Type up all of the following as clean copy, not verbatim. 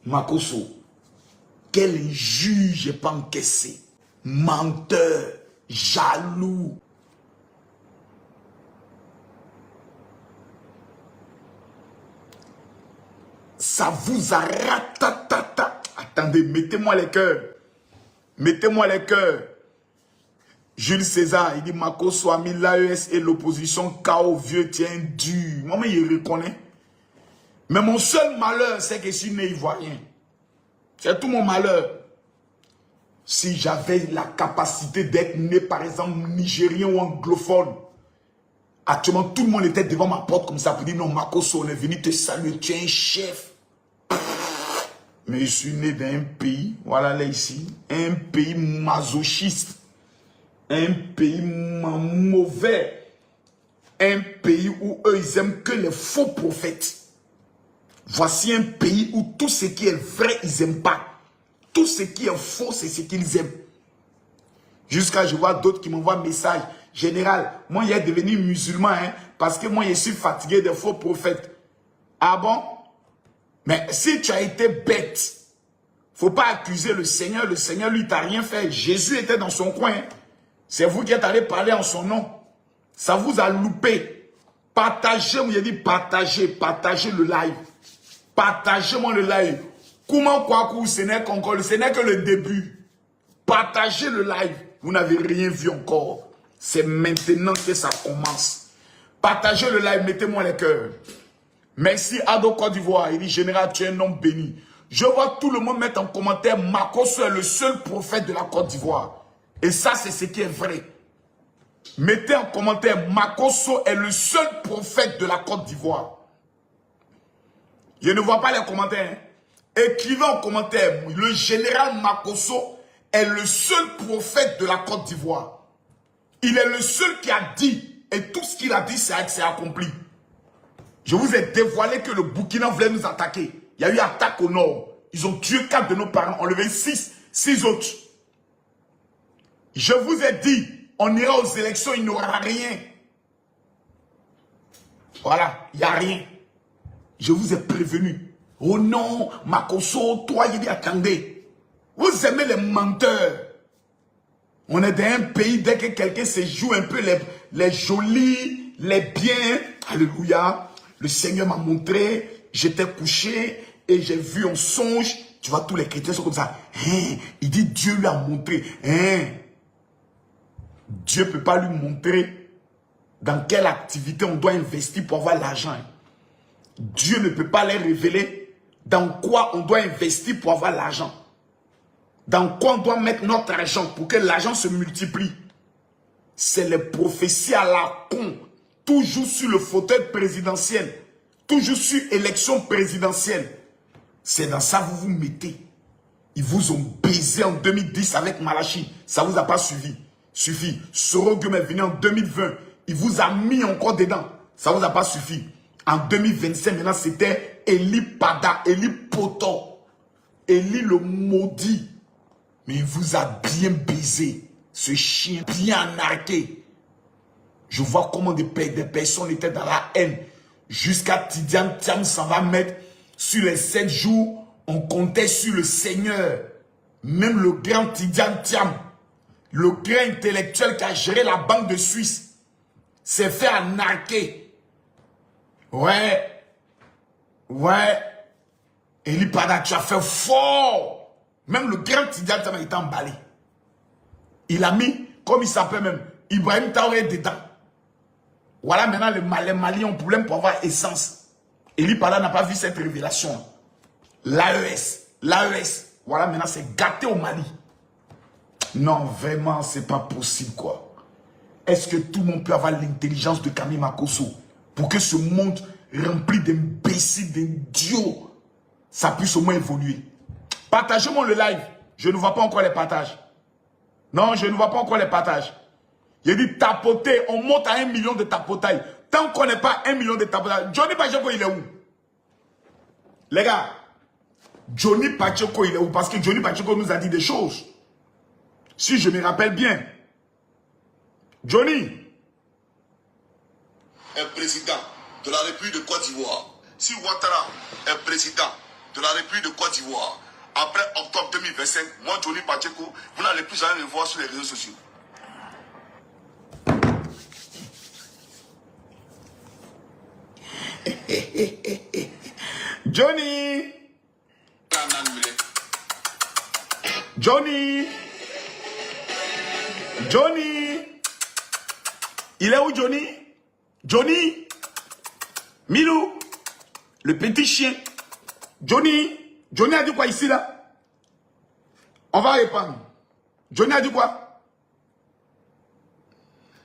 Makosso, quel injure j'ai pas encaissé. Menteur, jaloux. Ça vous a ratatata. Attendez, mettez-moi les cœurs. Mettez-moi les cœurs. Jules César, il dit Makosso a mis l'AES et l'opposition KO, vieux tient dur. Moi, il reconnaît. Mais mon seul malheur, c'est que je suis né ivoirien. C'est tout mon malheur. Si j'avais la capacité d'être né, par exemple, nigérien ou anglophone, actuellement, tout le monde était devant ma porte comme ça pour dire non, Makosso, on est venu te saluer, tu es un chef. Mais je suis né dans un pays, voilà là ici, un pays masochiste. Un pays mauvais. Un pays où eux, ils aiment que les faux prophètes. Voici un pays où tout ce qui est vrai, ils n'aiment pas. Tout ce qui est faux, c'est ce qu'ils aiment. Jusqu'à je vois d'autres qui m'envoient un message. Général, moi, il est devenu musulman, hein, parce que moi, je suis fatigué des faux prophètes. Ah bon? Mais si tu as été bête, faut pas accuser le Seigneur. Le Seigneur, lui, t'a rien fait. Jésus était dans son coin. C'est vous qui êtes allé parler en son nom. Ça vous a loupé. Partagez, vous avez dit partagez le live. Partagez-moi le live. Comment quoi ce n'est qu'encore, ce n'est que le début. Partagez le live. Vous n'avez rien vu encore. C'est maintenant que ça commence. Partagez le live, mettez-moi les cœurs. Merci Ado Côte d'Ivoire. Il dit général, tu es un homme béni. Je vois tout le monde mettre en commentaire Makosso est le seul prophète de la Côte d'Ivoire. Et ça, c'est ce qui est vrai. Mettez en commentaire, Makosso est le seul prophète de la Côte d'Ivoire. Je ne vois pas les commentaires. Hein. Écrivez en commentaire, le général Makosso est le seul prophète de la Côte d'Ivoire. Il est le seul qui a dit, et tout ce qu'il a dit, c'est accompli. Je vous ai dévoilé que le Burkina voulait nous attaquer. Il y a eu attaque au nord. Ils ont tué 4 de nos parents, enlevé 6 autres. Je vous ai dit, on ira aux élections, il n'y aura rien. Voilà, il n'y a rien. Je vous ai prévenu. Oh non, Makosso, toi, il dit attendez. Vous aimez les menteurs. On est dans un pays, dès que quelqu'un se joue un peu les jolis, les biens. Alléluia. Le Seigneur m'a montré, j'étais couché et j'ai vu en songe. Tu vois, tous les chrétiens sont comme ça. Hein? Il dit Dieu lui a montré. Hein? Dieu ne peut pas lui montrer dans quelle activité on doit investir pour avoir l'argent. Dieu ne peut pas les révéler dans quoi on doit investir pour avoir l'argent. Dans quoi on doit mettre notre argent pour que l'argent se multiplie. C'est les prophéties à la con. Toujours sur le fauteuil présidentiel. Toujours sur élection présidentielle. C'est dans ça que vous vous mettez. Ils vous ont baisé en 2010 avec Malachi. Ça ne vous a pas suffi. Sorogum est venu en 2020. Il vous a mis encore dedans. Ça ne vous a pas suffi. En 2025, maintenant, c'était Eli Pada, Eli Poto. Eli le maudit. Mais il vous a bien baisé. Ce chien bien narqué. Je vois comment des personnes étaient dans la haine. Jusqu'à Tidiane Thiam s'en va mettre sur les 7 jours. On comptait sur le Seigneur. Même le grand Tidiane Thiam, le grand intellectuel qui a géré la banque de Suisse, s'est fait arnaquer. Ouais. Eli Pada, tu as fait fort. Même le grand Tidiane Thiam a été emballé. Il a mis, comme il s'appelle même, Ibrahim Traoré dedans. Voilà maintenant les Maliens ont problème pour avoir essence. Eli Pada n'a pas vu cette révélation. L'AES. Voilà maintenant c'est gâté au Mali. Non, vraiment, c'est pas possible quoi. Est-ce que tout le monde peut avoir l'intelligence de Camille Makosso pour que ce monde rempli d'imbéciles, d'idiots, ça puisse au moins évoluer? Partagez-moi le live. Je ne vois pas encore les partages. Non, je ne vois pas encore les partages. J'ai dit tapoter, on monte à 1 million de tapotailles. Tant qu'on n'est pas 1 million de tapotailles. Johnny Pacheco, il est où? Les gars, Johnny Pacheco, il est où? Parce que Johnny Pacheco nous a dit des choses. Si je me rappelle bien. Johnny est président de la République de Côte d'Ivoire. Si Ouattara est président de la République de Côte d'Ivoire, après octobre 2025, moi, Johnny Pacheco, vous n'allez plus jamais me voir sur les réseaux sociaux. Johnny! Johnny! Johnny! Il est où Johnny? Johnny? Milou? Le petit chien. Johnny? Johnny a dit quoi ici là? On va répondre. Johnny a dit quoi?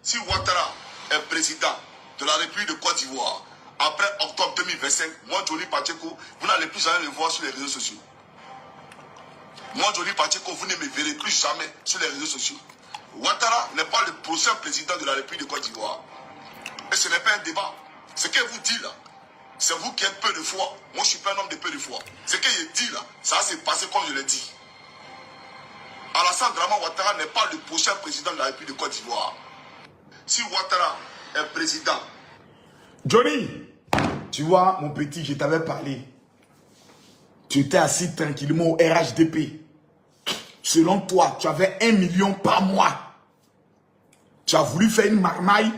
Si Ouattara est président de la République de Côte d'Ivoire, après octobre 2025, moi, Johnny Pacheco, vous n'allez plus jamais me voir sur les réseaux sociaux. Moi, Johnny Pacheco, vous ne me verrez plus jamais sur les réseaux sociaux. Ouattara n'est pas le prochain président de la République de Côte d'Ivoire. Et ce n'est pas un débat. Ce qu'elle vous dit là, c'est vous qui êtes peu de foi. Moi, je ne suis pas un homme de peu de foi. Ce que je dis là, ça s'est passé comme je l'ai dit. Alassane Draman Ouattara n'est pas le prochain président de la République de Côte d'Ivoire. Si Ouattara est président... Johnny, tu vois, mon petit, je t'avais parlé. Tu étais assis tranquillement au RHDP. Selon toi, tu avais 1 million par mois. Tu as voulu faire une marmaille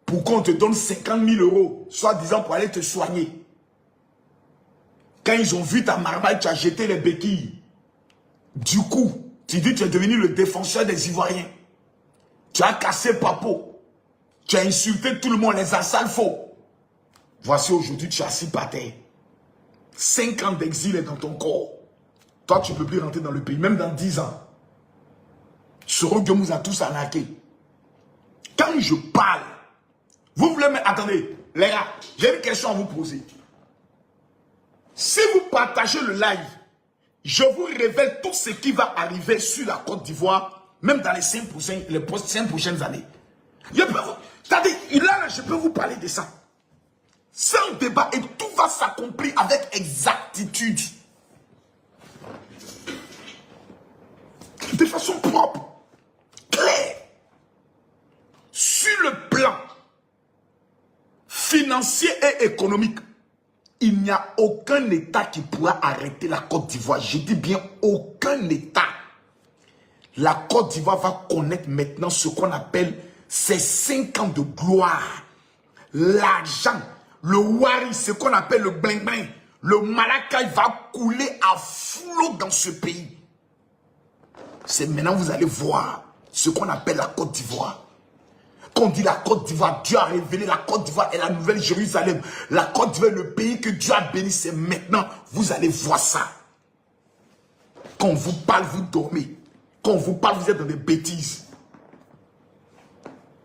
pour qu'on te donne 50 000 euros, soi-disant pour aller te soigner. Quand ils ont vu ta marmaille, tu as jeté les béquilles. Du coup, tu dis que tu es devenu le défenseur des Ivoiriens. Tu as cassé Papo. Tu as insulté tout le monde, les assales faux. Voici aujourd'hui, tu es assis par terre. 5 ans d'exil est dans ton corps. Toi, tu ne peux plus rentrer dans le pays, même dans 10 ans. Soro Dieu nous a tous arnaqués. Quand je parle, vous voulez me... Attendez, les gars, j'ai une question à vous poser. Si vous partagez le live, je vous révèle tout ce qui va arriver sur la Côte d'Ivoire, même dans les 5 prochaines années. Là, je peux vous parler de ça. Sans débat et tout va s'accomplir avec exactitude. De façon propre, claire. Sur le plan financier et économique, il n'y a aucun État qui pourra arrêter la Côte d'Ivoire. Je dis bien aucun État. La Côte d'Ivoire va connaître maintenant ce qu'on appelle ces 5 ans de gloire. L'argent, le wari, ce qu'on appelle le bling-bling, le malaka, il va couler à flot dans ce pays. C'est maintenant vous allez voir ce qu'on appelle la Côte d'Ivoire. Quand on dit la Côte d'Ivoire, Dieu a révélé la Côte d'Ivoire et la Nouvelle Jérusalem. La Côte d'Ivoire est le pays que Dieu a béni. C'est maintenant, vous allez voir ça. Quand on vous parle, vous dormez. Quand on vous parle, vous êtes dans des bêtises.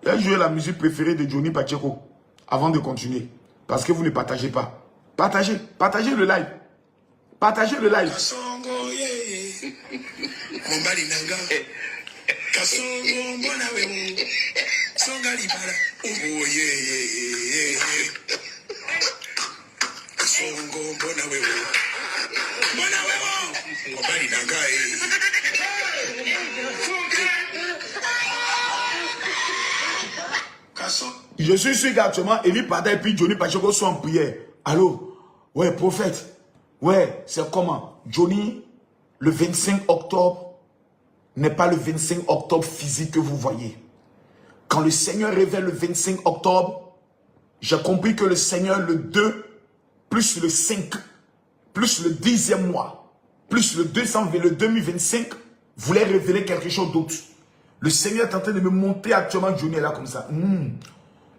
J'ai joué la musique préférée de Johnny Pacheco avant de continuer. Parce que vous ne partagez pas. Partagez le live. Partagez le live. Je suis sûr qu'actuellement, Eli Pada et puis Johnny Pacheco sont en prière. Allô? Ouais, prophète. Ouais, c'est comment? Johnny, le 25 octobre, n'est pas le 25 octobre physique que vous voyez. Quand le Seigneur révèle le 25 octobre, j'ai compris que le Seigneur, le 2, plus le 5, plus le 10e mois, plus le 2025, voulait révéler quelque chose d'autre. Le Seigneur est en train de me montrer actuellement, Johnny est là comme ça.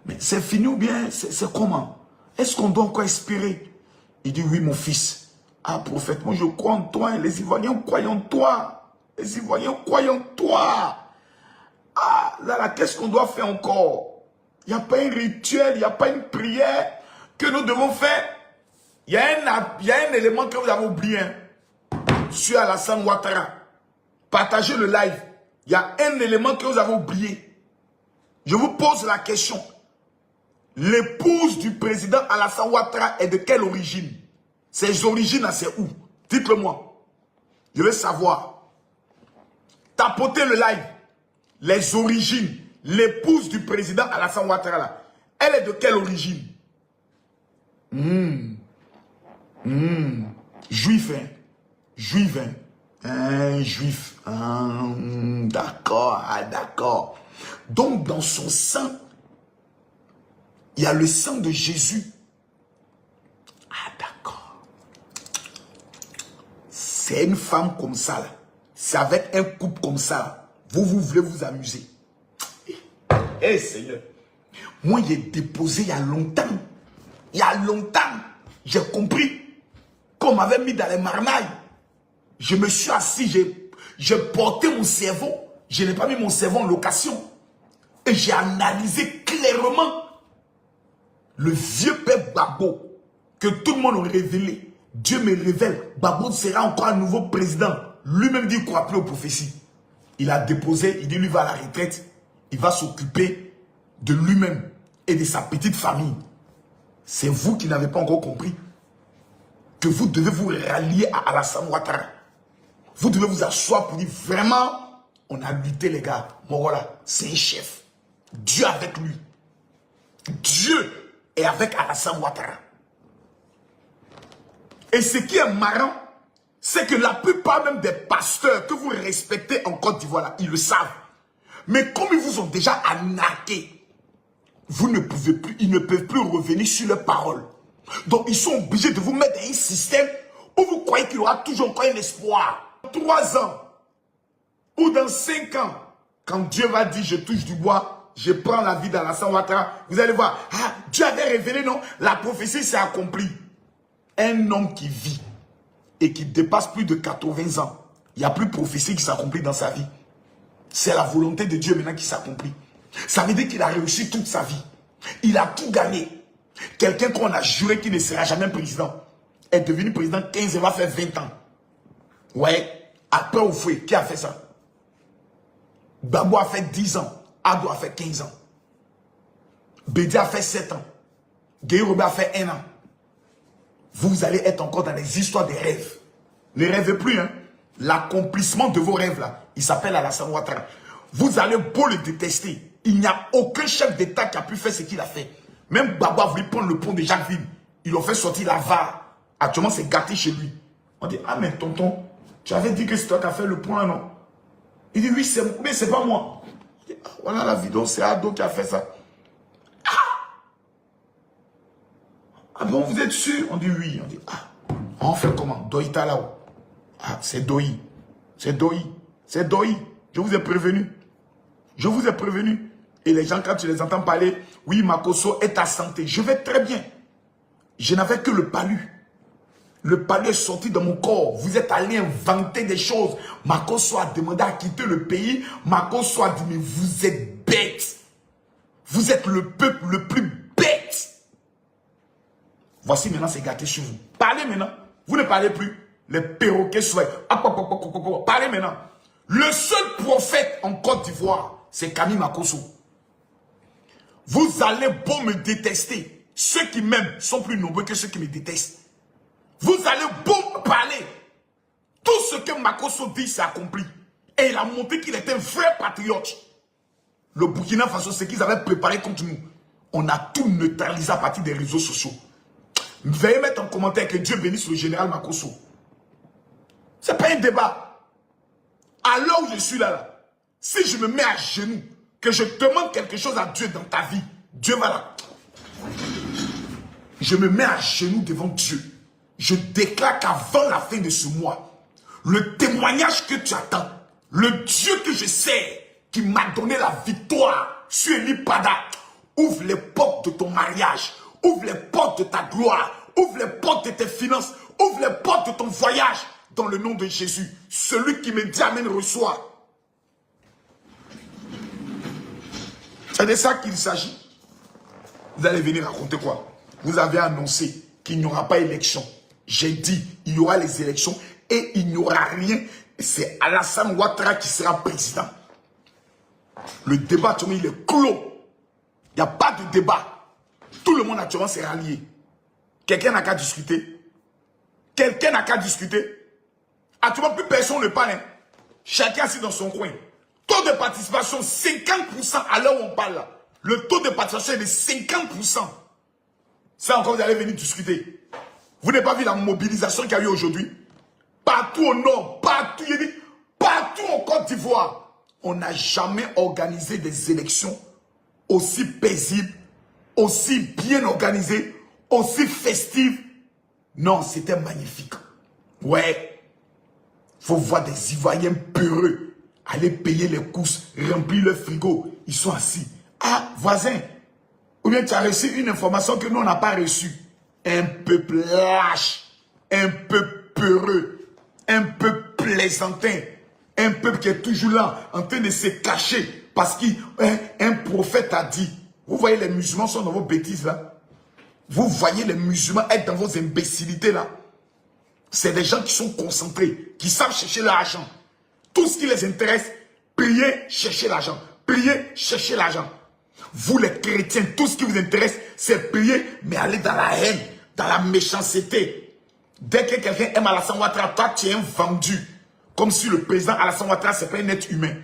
Mais c'est fini ou bien c'est comment? Est-ce qu'on doit encore espérer? Il dit oui mon fils. Ah prophète, moi je crois en toi. Les Ivoiriens croient en toi. Les Ivoiriens croient en toi. Ah là, qu'est-ce qu'on doit faire encore? Il n'y a pas un rituel, il n'y a pas une prière que nous devons faire. Il y a un élément que vous avez oublié. Sur Alassane Ouattara. Partagez le live. Il y a un élément que vous avez oublié. Je vous pose la question. L'épouse du président Alassane Ouattara est de quelle origine? Ses origines, c'est où? Dites-le moi. Je veux savoir. Tapotez le live. Les origines. L'épouse du président Alassane Ouattara, là, elle est de quelle origine? Juif, hein. Juif, hein. Un juif. D'accord, d'accord. Donc, dans son sang, il y a le sang de Jésus. Ah, d'accord. C'est une femme comme ça, là. C'est avec un couple comme ça, là. Vous voulez vous amuser. Eh, Seigneur. Moi, j'ai déposé il y a longtemps. Il y a longtemps. J'ai compris qu'on m'avait mis dans les marmailles. Je me suis assis, j'ai porté mon cerveau. Je n'ai pas mis mon cerveau en location. Et j'ai analysé clairement le vieux père Gbagbo que tout le monde a révélé. Dieu me révèle. Gbagbo sera encore un nouveau président. Lui-même dit qu'il ne croit plus aux prophéties. Il a déposé, il dit lui va à la retraite. Il va s'occuper de lui-même et de sa petite famille. C'est vous qui n'avez pas encore compris que vous devez vous rallier à Alassane Ouattara. Vous devez vous asseoir pour dire vraiment, on a lutté les gars. Bon voilà, c'est un chef. Dieu avec lui. Dieu est avec Alassane Ouattara. Et ce qui est marrant, c'est que la plupart même des pasteurs que vous respectez en Côte d'Ivoire, ils le savent. Mais comme ils vous ont déjà arnaqué, vous ne pouvez plus, ils ne peuvent plus revenir sur leurs paroles. Donc ils sont obligés de vous mettre dans un système où vous croyez qu'il y aura toujours encore un espoir. 3 ans ou dans 5 ans, quand Dieu va dire je touche du bois, je prends la vie d'Alassane Ouattara, vous allez voir, ah, Dieu avait révélé, non, la prophétie s'est accomplie. Un homme qui vit et qui dépasse plus de 80 ans, il n'y a plus de prophétie qui s'accomplit dans sa vie. C'est la volonté de Dieu maintenant qui s'accomplit. Ça veut dire qu'il a réussi toute sa vie. Il a tout gagné. Quelqu'un qu'on a juré qu'il ne sera jamais président est devenu président 15 ans, va faire 20 ans. Ouais, après au fouet, qui a fait ça? Gbagbo a fait 10 ans. Ado a fait 15 ans. Bédi a fait 7 ans. Gueye Robert a fait 1 an. Vous allez être encore dans les histoires des rêves. Ne rêvez plus, hein. L'accomplissement de vos rêves, là, il s'appelle Alassane Ouattara. Vous allez beau le détester. Il n'y a aucun chef d'État qui a pu faire ce qu'il a fait. Même Gbagbo a voulu prendre le pont de Jacquesville. Ils l'ont fait sortir la VAR. Actuellement, c'est gâté chez lui. On dit, ah mais tonton, tu avais dit que c'est toi qui as fait le point, non? Il dit, oui, mais c'est pas moi. On dit, ah, voilà la vidéo, c'est Ado qui a fait ça. Ah bon, vous êtes sûr? On dit oui. On dit, ah, on fait comment? Doïta là-haut. Ah, c'est Doï. C'est Doï. C'est Doï. Je vous ai prévenu. Je vous ai prévenu. Et les gens, quand tu les entends parler, oui, Makosso est à santé. Je vais très bien. Je n'avais que le palu. Le palu est sorti de mon corps. Vous êtes allé inventer des choses. Makosso a demandé à quitter le pays. Makosso a dit, mais vous êtes bêtes. Vous êtes le peuple le plus bête. Voici maintenant, c'est gâté sur vous. Parlez maintenant. Vous ne parlez plus. Les perroquets souhaitent. Parlez maintenant. Le seul prophète en Côte d'Ivoire, c'est Camille Makosso. Vous allez beau me détester. Ceux qui m'aiment sont plus nombreux que ceux qui me détestent. Vous allez beau me parler. Tout ce que Makosso dit, c'est accompli. Et il a montré qu'il était un vrai patriote. Le Burkina Faso, ce qu'ils avaient préparé contre nous, on a tout neutralisé à partir des réseaux sociaux. Veuillez mettre en commentaire que Dieu bénisse le général Makosso. Ce n'est pas un débat. À l'heure où je suis là, si je me mets à genoux, que je demande quelque chose à Dieu dans ta vie, Dieu va là. Je me mets à genoux devant Dieu. Je déclare qu'avant la fin de ce mois, le témoignage que tu attends, le Dieu que je sais, qui m'a donné la victoire sur Eli Pada, ouvre les portes de ton mariage, ouvre les portes de ta gloire, ouvre les portes de tes finances, ouvre les portes de ton voyage, dans le nom de Jésus. Celui qui me dit Amen reçoit. C'est de ça qu'il s'agit. Vous allez venir raconter quoi? Vous avez annoncé qu'il n'y aura pas élection. J'ai dit, il y aura les élections et il n'y aura rien. C'est Alassane Ouattara qui sera président. Le débat, actuellement, il est clos. Il n'y a pas de débat. Tout le monde actuellement s'est rallié. Quelqu'un n'a qu'à discuter. Quelqu'un n'a qu'à discuter. Actuellement, plus personne ne parle. Hein. Chacun assis dans son coin. Taux de participation, 50% à l'heure où on parle. Là. Le taux de participation est de 50%. Ça encore, vous allez venir discuter. Vous n'avez pas vu la mobilisation qu'il y a eu aujourd'hui? Partout au nord, partout, il dit, partout en Côte d'Ivoire, on n'a jamais organisé des élections aussi paisibles, aussi bien organisées, aussi festives. Non, c'était magnifique. Ouais. Faut voir des Ivoiriens peureux aller payer les courses, remplir le frigo. Ils sont assis. Ah, voisin, ou bien tu as reçu une information que nous, on n'a pas reçue. Un peuple lâche, un peu peureux, un peu plaisantin, un peuple qui est toujours là, en train de se cacher, parce qu'un prophète a dit. Vous voyez, les musulmans sont dans vos bêtises là. Vous voyez les musulmans être dans vos imbécilités là. C'est des gens qui sont concentrés, qui savent chercher l'argent. Tout ce qui les intéresse, prier, chercher l'argent. Prier, chercher l'argent. Vous les chrétiens, tout ce qui vous intéresse, c'est prier, mais aller dans la haine, dans la méchanceté. Dès que quelqu'un aime Alassane Ouattara, toi tu es un vendu. Comme si le président Alassane Ouattara, c'est pas un être humain.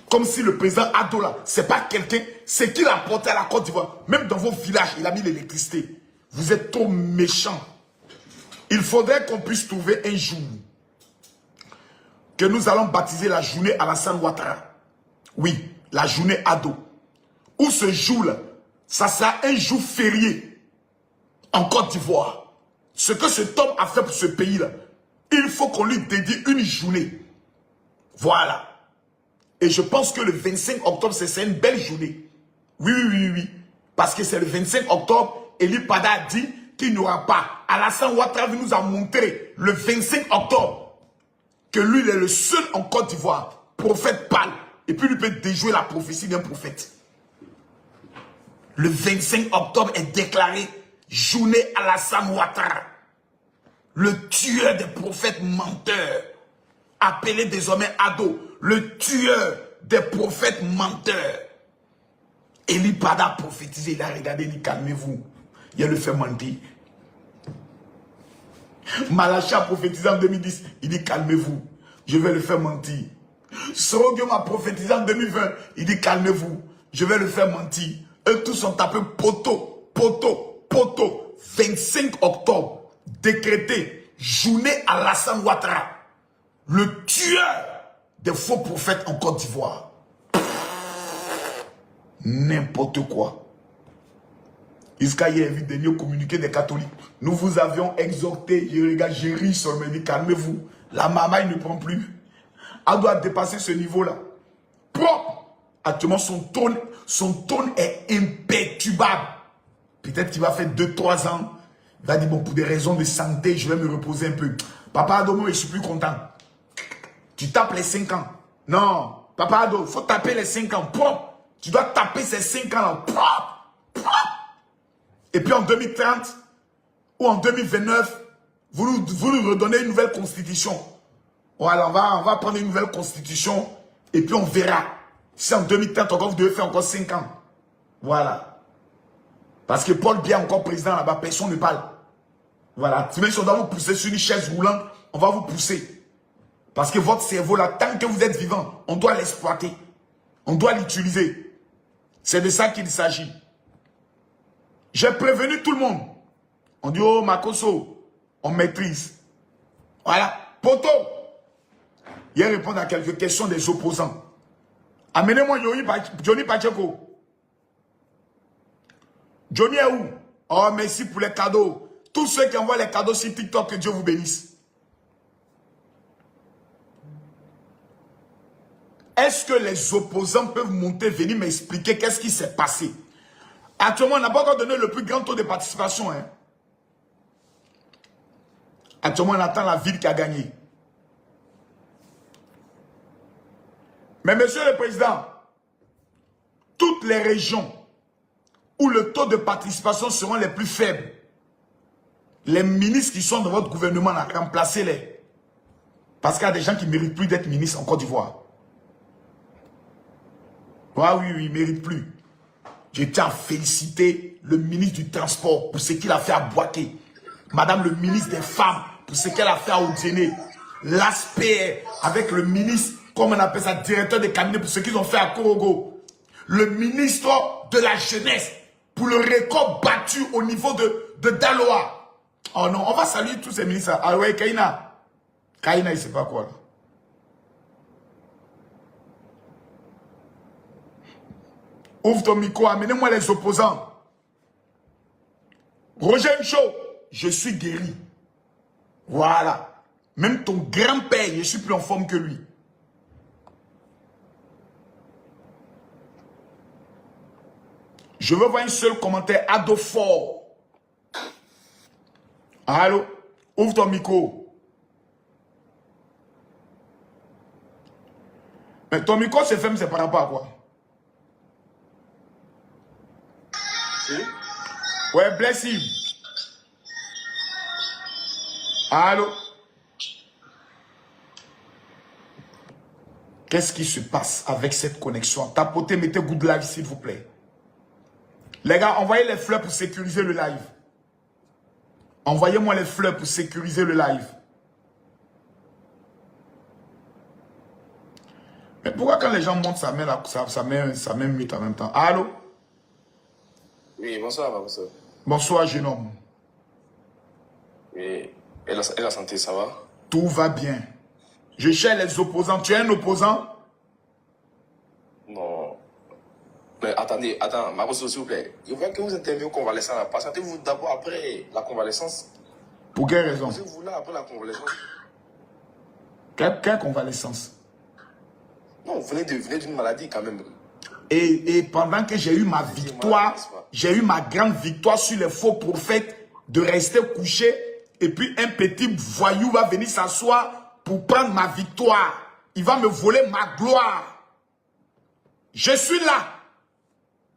Comme si le président Adola, c'est pas quelqu'un, c'est qui l'a porté à la Côte d'Ivoire. Même dans vos villages, il a mis l'électricité. Vous êtes trop méchants. Il faudrait qu'on puisse trouver un jour que nous allons baptiser la journée Alassane Ouattara. Oui, la journée Ado. Où ce jour-là, ça sera un jour férié en Côte d'Ivoire. Ce que cet homme a fait pour ce pays-là, il faut qu'on lui dédie une journée. Voilà. Et je pense que le 25 octobre, c'est une belle journée. Oui, oui, oui, oui. Parce que c'est le 25 octobre, Eli Pada a dit qu'il n'y aura pas. Alassane Ouattara nous a montré le 25 octobre que lui, il est le seul en Côte d'Ivoire. Prophète parle. Et puis, lui peut déjouer la prophétie d'un prophète. Le 25 octobre est déclaré journée Alassane Ouattara. Le tueur des prophètes menteurs. Appelé désormais Ado. Le tueur des prophètes menteurs. Eli Pada a prophétisé. Il a regardé, il dit calmez-vous. Il a le fait mentir. Malachi a prophétisé en 2010. Il dit calmez-vous. Je vais le faire mentir. Sorogium a prophétisé en 2020. Il dit calmez-vous. Je vais le faire mentir. Eux tous sont tapés poteau, poteau, poteau. 25 octobre, décrété, journée Alassane Ouattara. Le tueur des faux prophètes en Côte d'Ivoire. N'importe quoi. Jusqu'à hier, vu dernier communiqué des catholiques. Nous vous avions exhorté, j'ai ri sur me dit calmez-vous. La mamaille ne prend plus. Elle doit dépasser ce niveau-là. Propre. Actuellement, son tone est imperturbable. Peut-être qu'il va faire 2-3 ans. Il va dire, bon, pour des raisons de santé, je vais me reposer un peu. Papa Ado, je suis plus content. Tu tapes les 5 ans. Non, Papa Ado, il faut taper les 5 ans. Propre. Tu dois taper ces 5 ans-là. Propre. Propre. Et puis en 2030 ou en 2029, vous nous redonnez une nouvelle constitution. Voilà, on va prendre une nouvelle constitution et puis on verra. Si en 2030 encore vous devez faire encore 5 ans. Voilà. Parce que Paul Biya encore président là-bas, personne ne parle. Voilà. Si on doit vous pousser sur une chaise roulante, on va vous pousser. Parce que votre cerveau là, tant que vous êtes vivant, on doit l'exploiter. On doit l'utiliser. C'est de ça qu'il s'agit. J'ai prévenu tout le monde. On dit, oh Makosso, on maîtrise. Voilà. Poto. Il répond à quelques questions des opposants. Amenez-moi Johnny Pacheco. Johnny est où? Oh, merci pour les cadeaux. Tous ceux qui envoient les cadeaux sur TikTok, que Dieu vous bénisse. Est-ce que les opposants peuvent monter, venir m'expliquer qu'est-ce qui s'est passé? Actuellement, on n'a pas encore donné le plus grand taux de participation. Hein. Actuellement, on attend la ville qui a gagné. Mais monsieur le président, toutes les régions où le taux de participation seront les plus faibles, les ministres qui sont dans votre gouvernement, remplacez-les. Parce qu'il y a des gens qui ne méritent plus d'être ministres en Côte d'Ivoire. Ah oui, ils ne méritent plus. Je tiens à féliciter le ministre du Transport pour ce qu'il a fait à Boaké. Madame le ministre des Femmes pour ce qu'elle a fait à Odiéné. L'ASPR avec le ministre, comme on appelle ça, directeur de cabinet pour ce qu'ils ont fait à Korogo. Le ministre de la Jeunesse pour le record battu au niveau de Daloa. Oh non, on va saluer tous ces ministres. Ah ouais, Kaina. Kaina, il sait pas quoi là. Ouvre ton micro, amenez-moi les opposants. Roger Michaud, je suis guéri. Voilà. Même ton grand-père, je suis plus en forme que lui. Je veux voir un seul commentaire. Ado fort. Allô? Ouvre ton micro. Mais ton micro c'est fermé, c'est par rapport à quoi? Ouais, bless him. Allô? Qu'est-ce qui se passe avec cette connexion? Tapotez, mettez good live s'il vous plaît. Les gars, envoyez les fleurs pour sécuriser le live. Envoyez-moi les fleurs pour sécuriser le live. Mais pourquoi quand les gens montent, ça met mute en même temps? Allô? Oui, bonsoir, bonsoir. Bonsoir, jeune homme. Oui, et la santé, ça va? Tout va bien. Je cherche les opposants. Tu es un opposant? Non. Mais attendez, Maroso, s'il vous plaît. Je vois que vous interviewez au convalescent là. Patientez-vous d'abord après la convalescence. Pour quelle raison? Posez-vous là après la convalescence. Quelle convalescence? Non, vous venez d'une maladie quand même. Et pendant que j'ai eu ma victoire, j'ai eu ma grande victoire sur les faux prophètes de rester couché. Et puis un petit voyou va venir s'asseoir pour prendre ma victoire. Il va me voler ma gloire. Je suis là.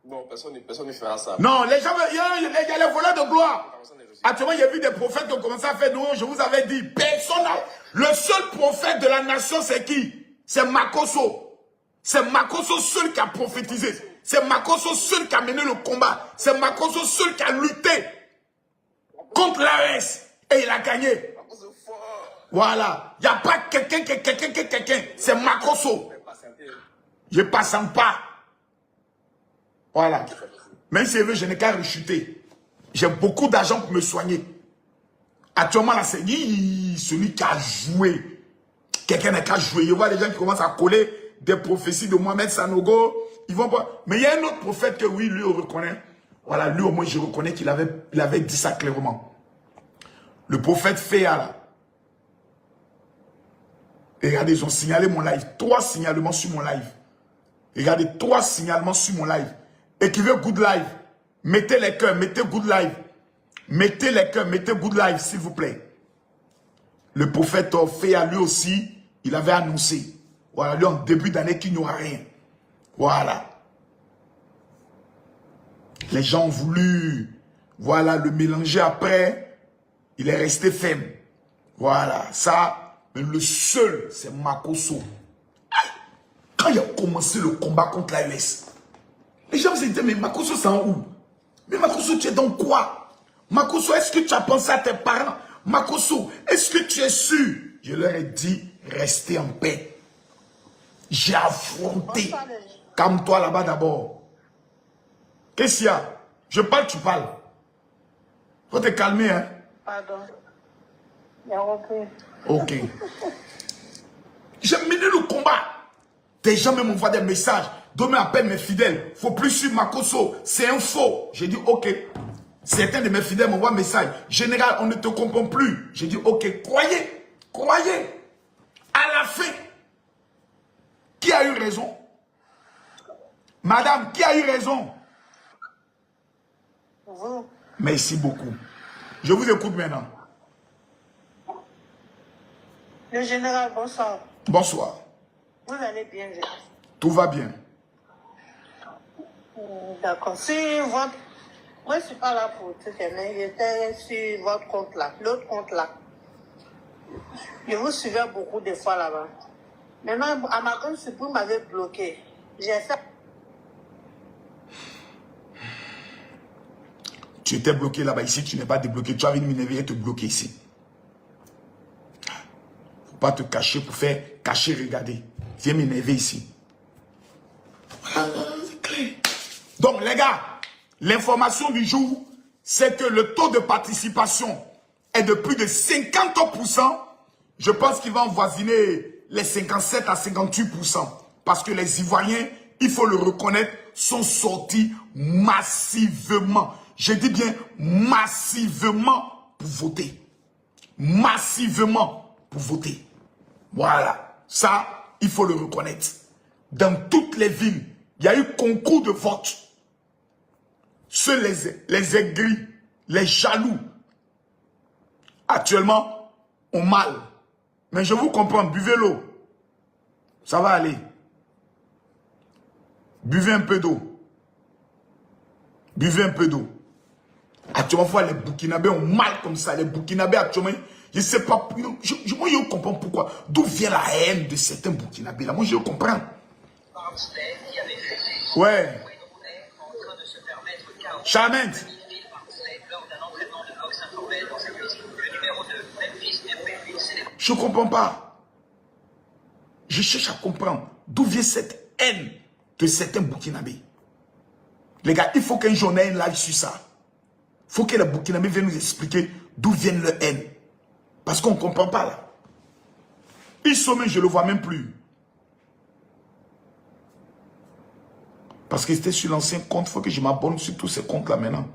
Non, personne ne fera ça. Non, les gens, il y a les voleurs de gloire. Actuellement, il y a vu des prophètes qui ont commencé à faire nous. Je vous avais dit, personne n'a. Le seul prophète de la nation, c'est qui? C'est Makoso. C'est Makoso seul qui a prophétisé. C'est Makoso seul qui a mené le combat. C'est Makoso seul qui a lutté contre l'AES. Et il a gagné. Voilà. Il n'y a pas quelqu'un. C'est Makoso. Je ne patiente pas. Voilà. Même si je n'ai qu'à rechuter. J'ai beaucoup d'argent pour me soigner. Actuellement, là, c'est celui qui a joué. Quelqu'un n'a qu'à jouer. Je vois les gens qui commencent à coller des prophéties de Mohamed Sanogo. Ils vont pas. Mais il y a un autre prophète que oui, lui, on reconnaît. Voilà, lui, au moins, je reconnais qu'il avait dit ça clairement. Le prophète Féa, là. Et regardez, ils ont signalé mon live. 3 signalements sur mon live. Regardez, 3 signalements sur mon live. Écrivez good live. Mettez les cœurs, mettez good live. Mettez les cœurs, mettez good live, s'il vous plaît. Le prophète Féa, lui aussi, il avait annoncé. Voilà, lui, en début d'année, qu'il n'y aura rien. Voilà. Les gens ont voulu, voilà, le mélanger après. Il est resté ferme. Voilà, ça, mais le seul, c'est Makoso. Quand il a commencé le combat contre la US, les gens se disaient, mais Makoso, c'est en où? Mais Makoso, tu es dans quoi? Makoso, est-ce que tu as pensé à tes parents? Makoso, est-ce que tu es sûr? Je leur ai dit, restez en paix. J'ai affronté. Calme-toi là-bas d'abord. Qu'est-ce qu'il y a? Je parle, tu parles. Faut te calmer, hein? Pardon. Il a repris. Ok. J'ai mené le combat. Des gens même m'envoient des messages. Demain appelle mes fidèles. Faut plus suivre Makoso. C'est un faux. J'ai dit ok. Certains de mes fidèles m'envoient un message. Général, on ne te comprend plus. J'ai dit ok. Croyez. Croyez. À la fin. Qui a eu raison? Madame, qui a eu raison? Vous. Merci beaucoup. Je vous écoute maintenant. Le général, bonsoir. Bonsoir. Vous allez bien, Tout va bien. D'accord. Sur votre... Moi, je ne suis pas là pour tout aimer. J'étais sur votre compte là, l'autre compte là. Je vous suivais beaucoup de fois là-bas. Maintenant, à ma grande surprise, vous m'avez bloqué. J'ai fait... Tu étais bloqué là-bas. Ici, tu n'es pas débloqué. Tu as envie de m'énerver et te bloquer ici. Faut pas te cacher pour faire cacher, regarder. Viens m'énerver ici. Voilà, c'est clair. Donc, les gars, l'information du jour, c'est que le taux de participation est de plus de 50%, je pense qu'il va envoisiner les 57 à 58%. Parce que les Ivoiriens, il faut le reconnaître, sont sortis massivement. Je dis bien massivement pour voter. Massivement pour voter. Voilà. Ça, il faut le reconnaître. Dans toutes les villes, il y a eu concours de vote. Ceux les aigris, les jaloux, actuellement, ont mal. Mais je vous comprends, buvez l'eau. Ça va aller. Buvez un peu d'eau. Buvez un peu d'eau. Actuellement, les Burkinabés ont mal comme ça. Les Burkinabés, actuellement, je ne sais pas. Moi, je comprends pourquoi. D'où vient la haine de certains Burkinabés là. Moi, je comprends. Ouais. Charmante. Je ne comprends pas. Je cherche à comprendre d'où vient cette haine de certains Burkinabés. Les gars, il faut qu'un jour ait un live sur ça. Il faut que les Burkinabés viennent nous expliquer d'où viennent leur haine. Parce qu'on ne comprend pas là. Ils sont même, je ne le vois même plus. Parce que c'était sur l'ancien compte, il faut que je m'abonne sur tous ces comptes là maintenant.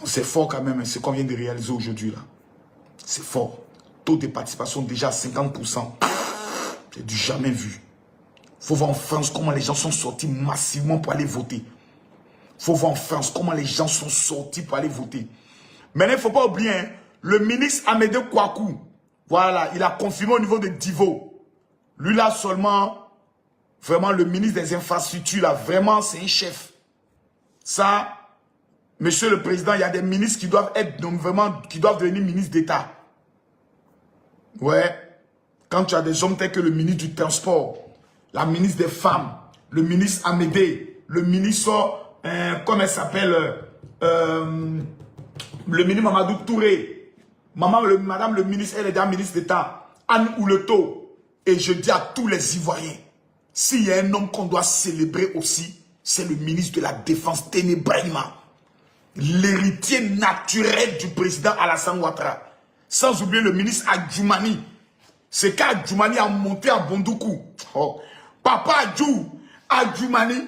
C'est fort quand même, ce qu'on vient de réaliser aujourd'hui là. C'est fort. Taux de participation déjà à 50%. C'est du jamais vu. Il faut voir en France comment les gens sont sortis massivement pour aller voter. Il faut voir en France comment les gens sont sortis pour aller voter. Mais il ne faut pas oublier, hein, le ministre Amédée Kouakou, voilà, il a confirmé au niveau de Divo. Lui là seulement, vraiment le ministre des infrastructures là, vraiment c'est un chef. Ça... Monsieur le Président, il y a des ministres qui doivent être, donc vraiment, qui doivent devenir ministres d'État. Ouais. Quand tu as des hommes tels que le ministre du Transport, la ministre des Femmes, le ministre Amédée, le ministre, comment elle s'appelle, le ministre Mamadou Touré, madame le ministre, elle est déjà ministre d'État, Anne Ouleto. Et je dis à tous les Ivoiriens, s'il y a un homme qu'on doit célébrer aussi, c'est le ministre de la Défense, Téné Brahima. L'héritier naturel du président Alassane Ouattara. Sans oublier le ministre Adjoumani. C'est qu'Adjoumani a monté à Bondoukou. Oh. Papa Adjoumani,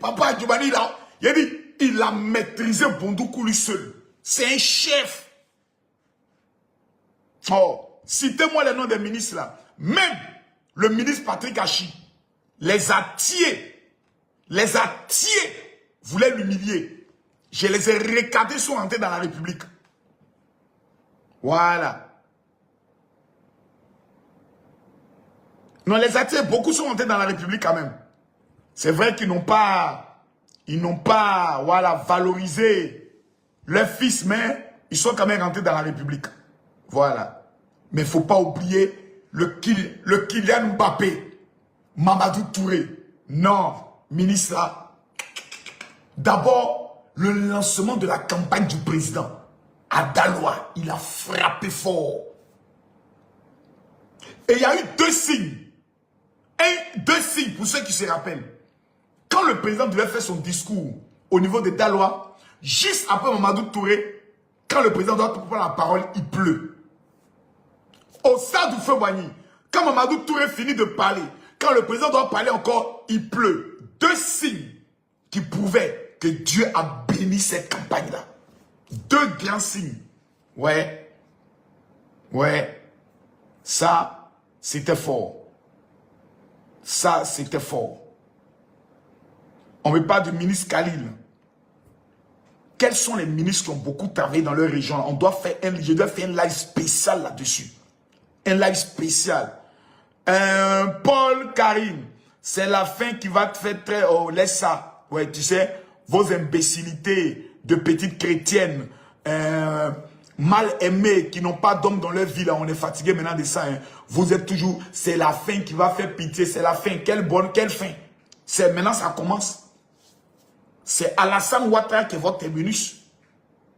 Papa Adjoumani, il a maîtrisé Bondoukou lui seul. C'est un chef. Oh. Citez-moi les noms des ministres là. Même le ministre Patrick Hachi. Les Atiers. Voulait l'humilier. Je les ai recadrés, sont rentrés dans la République. Voilà. Non, les Atiers, beaucoup sont rentrés dans la République quand même. C'est vrai qu'ils n'ont pas, voilà, valorisé leurs fils, mais ils sont quand même rentrés dans la République. Voilà. Mais il ne faut pas oublier le Kylian Mbappé, Mamadou Touré. Non, ministre là. D'abord, le lancement de la campagne du président. À Daloa, il a frappé fort. Et il y a eu deux signes. Deux signes pour ceux qui se rappellent. Quand le président devait faire son discours au niveau de Daloa, juste après Mamadou Touré, quand le président doit prendre la parole, il pleut. Au stade du Feu-Boigny, quand Mamadou Touré finit de parler, quand le président doit parler encore, il pleut. Deux signes qui prouvaient que Dieu a béni cette campagne-là. Deux grands signes. Ouais. Ça, c'était fort. Ça, c'était fort. On me parle du ministre Khalil. Quels sont les ministres qui ont beaucoup travaillé dans leur région? Je dois faire un live spécial là-dessus. Un live spécial. Paul Karim, c'est la fin qui va te faire très... Oh, laisse ça. Ouais, tu sais... Vos imbécilités de petites chrétiennes mal aimées qui n'ont pas d'homme dans leur vie, là, on est fatigué maintenant de ça. Hein. Vous êtes toujours, c'est la fin qui va faire pitié, c'est la fin. Quelle fin. Maintenant ça commence. C'est Alassane Ouattara qui est votre terminus.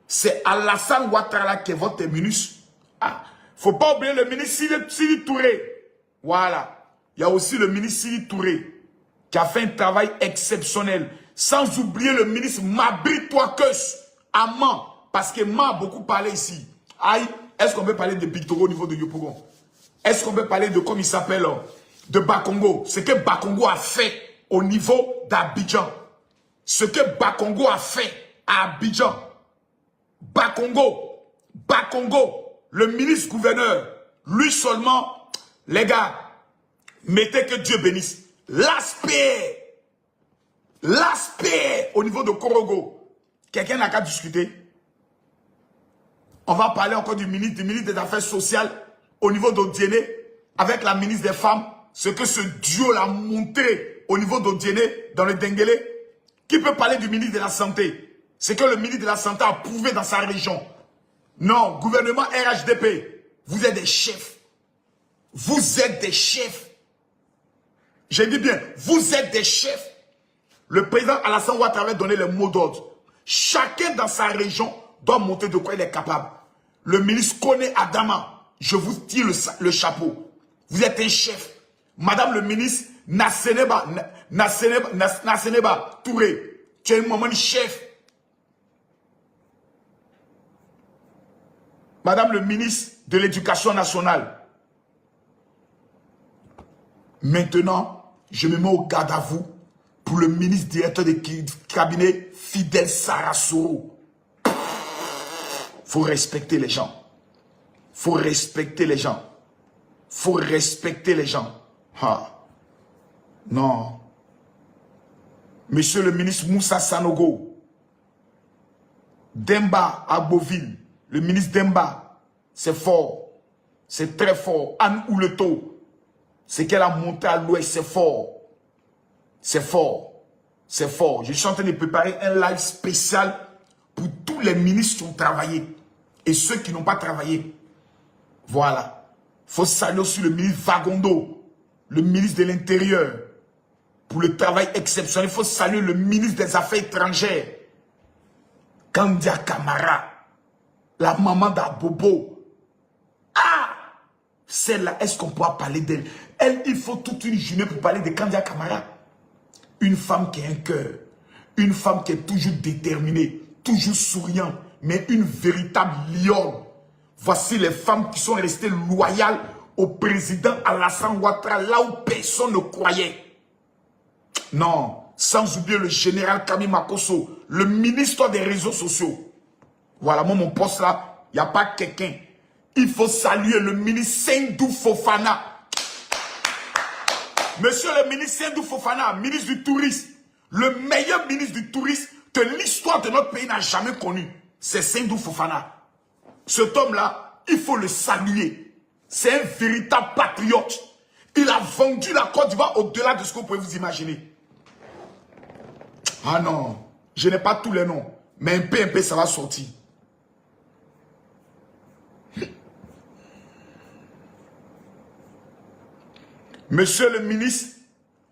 C'est Alassane Ouattara qui est votre ministre. Ah, faut pas oublier le ministre Sidi Touré. Voilà. Il y a aussi le ministre Sidi Touré qui a fait un travail exceptionnel. Sans oublier le ministre Mabri Touakeus à Mans. Parce que Mans a beaucoup parlé ici. Aïe, est-ce qu'on peut parler de Bitoro au niveau de Yopougon? Est-ce qu'on peut parler de, comme il s'appelle, de Bakongo? Ce que Bakongo a fait au niveau d'Abidjan. Ce que Bakongo a fait à Abidjan. Bakongo, le ministre-gouverneur, lui seulement, les gars, mettez que Dieu bénisse. L'aspect au niveau de Korogo, quelqu'un n'a qu'à discuter. On va parler encore du ministre des Affaires sociales au niveau d'Odiéné, avec la ministre des Femmes, ce que ce duo l'a montré au niveau d'Odiéné, dans le Denguélé. Qui peut parler du ministre de la Santé? C'est que le ministre de la Santé a prouvé dans sa région. Non, gouvernement RHDP, vous êtes des chefs. Vous êtes des chefs. J'ai dit bien, vous êtes des chefs. Le président Alassane Ouattara avait donné les mots d'ordre. Chacun dans sa région doit montrer de quoi il est capable. Le ministre Koné Adama, je vous tire le chapeau. Vous êtes un chef. Madame le ministre Nasseneba Touré, tu es un moment chef. Madame le ministre de l'Éducation nationale. Maintenant, je me mets au garde à vous pour le ministre directeur de cabinet Fidel Sarasoro. Faut respecter les gens. Faut respecter les gens. Faut respecter les gens. Ah. Non. Monsieur le ministre Moussa Sanogo. Demba Aboville. Le ministre Demba. C'est fort. C'est très fort. Anne Ouleto. C'est qu'elle a monté à l'ouest. C'est fort. C'est fort. C'est fort. Je suis en train de préparer un live spécial pour tous les ministres qui ont travaillé. Et ceux qui n'ont pas travaillé. Voilà. Il faut saluer aussi le ministre Vagondo, le ministre de l'Intérieur, pour le travail exceptionnel. Il faut saluer le ministre des Affaires étrangères, Kandia Kamara, la maman d'Abobo. Ah! Celle-là, est-ce qu'on pourra parler d'elle? Elle, il faut toute une journée pour parler de Kandia Kamara. Une femme qui a un cœur, une femme qui est toujours déterminée, toujours souriante, mais une véritable lionne. Voici les femmes qui sont restées loyales au président Alassane Ouattara, là où personne ne croyait. Non, sans oublier le général Kami Makosso, le ministre des réseaux sociaux. Voilà, moi, mon poste là, il n'y a pas quelqu'un. Il faut saluer le ministre Sendou Fofana. Monsieur le ministre Sendou Fofana, ministre du tourisme, le meilleur ministre du tourisme que l'histoire de notre pays n'a jamais connu. C'est Sendou Fofana. Cet homme-là, il faut le saluer. C'est un véritable patriote. Il a vendu la Côte d'Ivoire au-delà de ce que vous pouvez vous imaginer. Ah non, je n'ai pas tous les noms, mais un peu, ça va sortir. Monsieur le ministre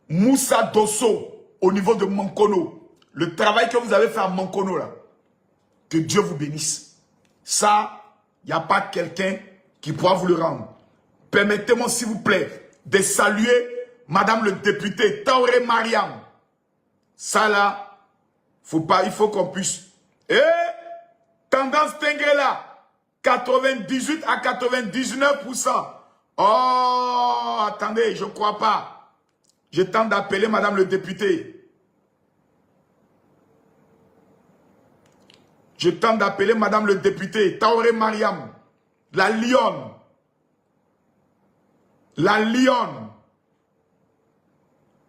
Moussa Dosso, au niveau de Mankono, le travail que vous avez fait à Mankono, là, que Dieu vous bénisse. Ça, il n'y a pas quelqu'un qui pourra vous le rendre. Permettez-moi, s'il vous plaît, de saluer Madame le député Taoré Mariam. Ça là, il faut qu'on puisse. Et tendance Tengrela, 98 à 99%. Oh, attendez, je ne crois pas. Je tente d'appeler Madame le député. Je tente d'appeler Madame le député, Taoré Mariam, la lionne. La lionne.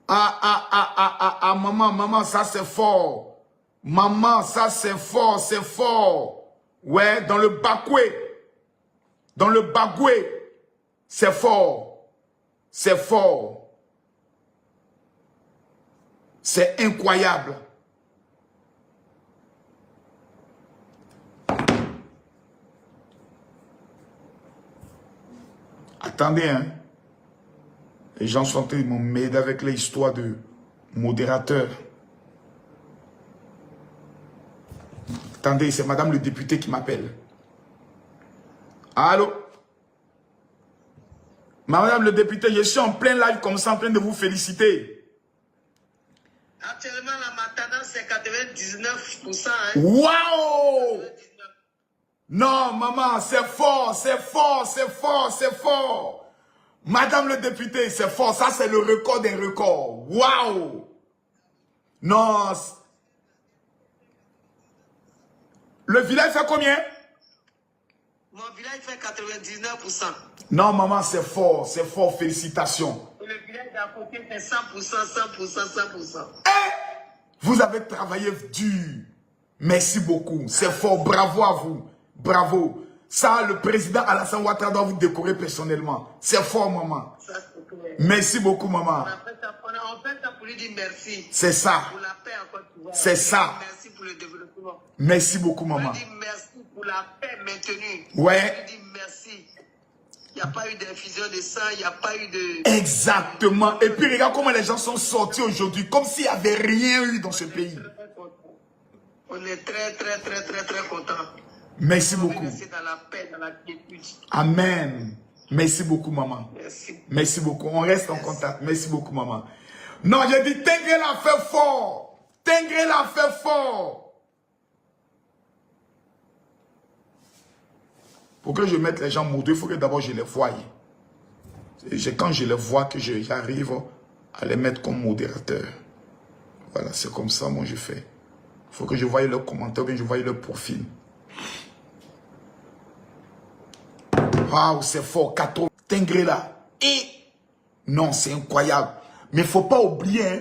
Maman, ça c'est fort. Maman, ça c'est fort, c'est fort. Ouais, dans le Bakoué. Dans le Bagoué. C'est fort. C'est fort. C'est incroyable. Attendez, hein. Les gens sont en train de m'aider avec les histoires de modérateurs. Attendez, c'est madame le député qui m'appelle. Allô? Madame le député, je suis en plein live comme ça, en train de vous féliciter. Actuellement, la tendance, c'est 99%. Hein. Waouh! Non, maman, c'est fort, c'est fort, c'est fort, c'est fort. Madame le député, c'est fort. Ça, c'est le record des records. Waouh! Non. Le village fait combien? Mon village fait 99%. Non, maman, c'est fort, félicitations. Et le village d'à côté fait 100%. Vous avez travaillé dur. Merci beaucoup. C'est fort. Bravo à vous. Bravo. Ça, le président Alassane Ouattara doit vous décorer personnellement. C'est fort, maman. Merci beaucoup, maman. On fait ça pour lui dire merci. C'est ça. Pour la paix en Côte d'Ivoire. C'est ça. Merci pour le développement. Merci beaucoup, maman. On lui dit merci pour la paix maintenue. Ouais. On lui dit merci. Il n'y a pas eu d'infusion de sang, il n'y a pas eu de... Exactement. Et puis, regarde comment les gens sont sortis aujourd'hui, comme s'il n'y avait rien eu dans ce pays. On est très contents. Merci beaucoup. On est resté dans la paix, dans la quiétude. Amen. Merci beaucoup, maman. Merci. Merci beaucoup. On reste en contact. Merci beaucoup, maman. Non, j'ai dit, Tengré l'a fait fort. Tengré l'a fait fort. Pour que je mette les gens moudés, il faut que d'abord je les voie. Quand je les vois, que j'arrive à les mettre comme modérateur. Voilà, c'est comme ça, moi, je fais. Il faut que je voie leurs commentaires, bien je voie leur profil. Waouh, c'est fort. 4 Tengré là. Et non, c'est incroyable. Mais il ne faut pas oublier, hein,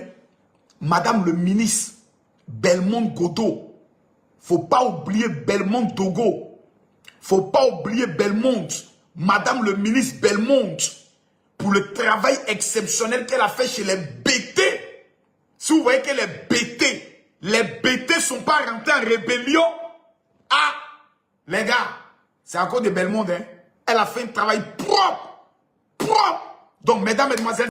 Madame le ministre Belmonte Godot. Il ne faut pas oublier Belmonte Dogo. Il ne faut pas oublier Belmonte. Madame le ministre Belmonte. Pour le travail exceptionnel qu'elle a fait chez les BT. Si vous voyez que les BT ne sont pas rentrés en rébellion. Ah, les gars, c'est encore de Belmonte, hein. Elle a fait un travail propre. Donc, mesdames, mesdemoiselles,